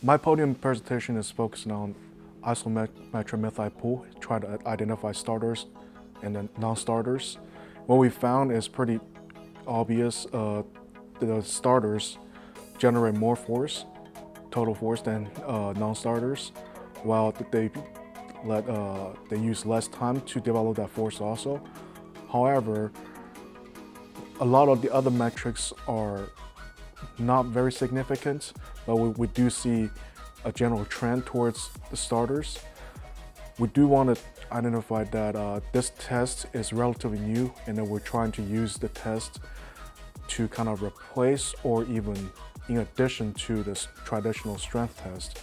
My podium presentation is focusing on isometric method pool, try to identify starters and then non-starters. What we found is pretty obvious. The starters generate more force, total force, than non-starters, while they use less time to develop that force also. However, a lot of the other metrics are not very significant, but we do see a general trend towards the starters. We do want to identify that this test is relatively new, and that we're trying to use the test to kind of replace or even in addition to this traditional strength test,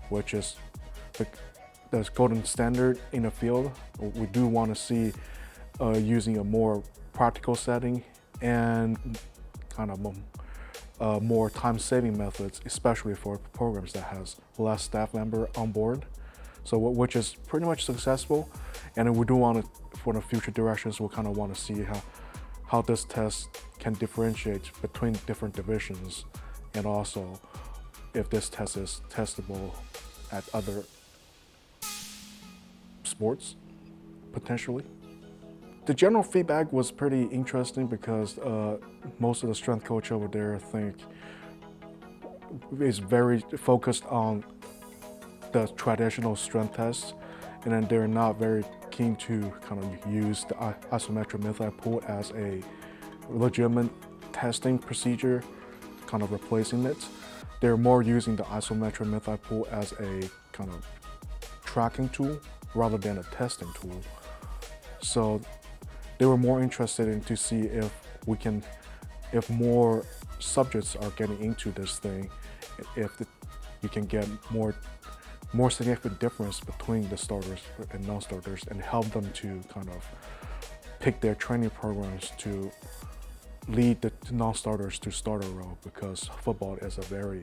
which is the golden standard in the field. We do want to see using a more practical setting and kind of more time-saving methods, especially for programs that has less staff member on board. So which is pretty much successful, and we do want to, for the future directions, we kind of want to see how this test can differentiate between different divisions, and also if this test is testable at other sports, potentially. The general feedback was pretty interesting because most of the strength coach over there, I think, is very focused on the traditional strength tests, and then they're not very keen to kind of use the isometric method pool as a legitimate testing procedure, kind of replacing it. They're more using the isometric method pool as a kind of tracking tool rather than a testing tool. So they were more interested in to see if more subjects are getting into this thing, you can get more significant difference between the starters and non-starters, and help them to kind of pick their training programs to lead the non-starters to starter role, because football is a very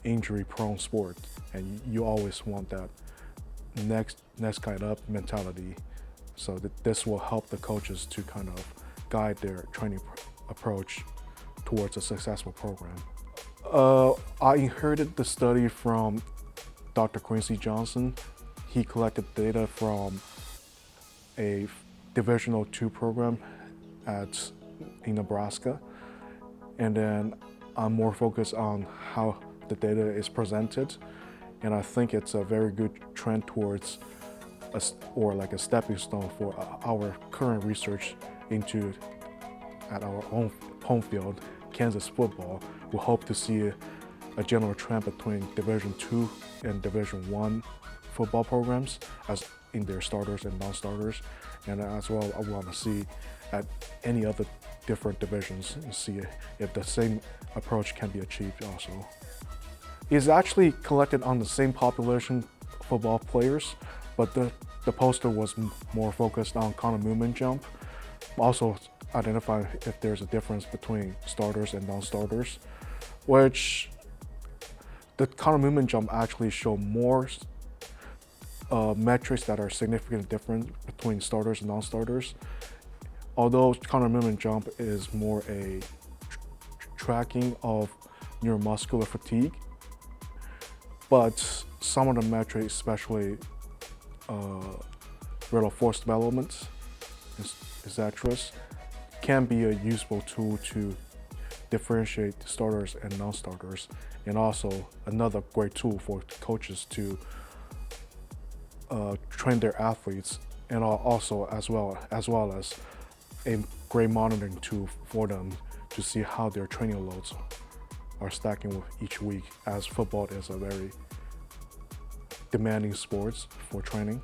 injury-prone sport, and you always want that next guy up mentality. So this will help the coaches to kind of guide their training approach towards a successful program. I inherited the study from Dr. Quincy Johnson. He collected data from a Divisional II program in Nebraska, and then I'm more focused on how the data is presented, and I think it's a very good trend towards like a stepping stone for our current research into at our own home field, Kansas football. We hope to see a general trend between Division II and Division I football programs as in their starters and non-starters, and as well I want to see at any other different divisions and see if the same approach can be achieved also. It's actually collected on the same population football players, but the poster was more focused on counter movement jump, also identifying if there's a difference between starters and non-starters, which the counter movement jump actually show more metrics that are significantly different between starters and non-starters. Although counter movement jump is more a tracking of neuromuscular fatigue, but some of the metrics, especially rate force development, etc., can be a useful tool to differentiate starters and non-starters, and also another great tool for coaches to train their athletes, and also as well as a great monitoring tool for them to see how their training loads are stacking each week, as football is a very demanding sport for training.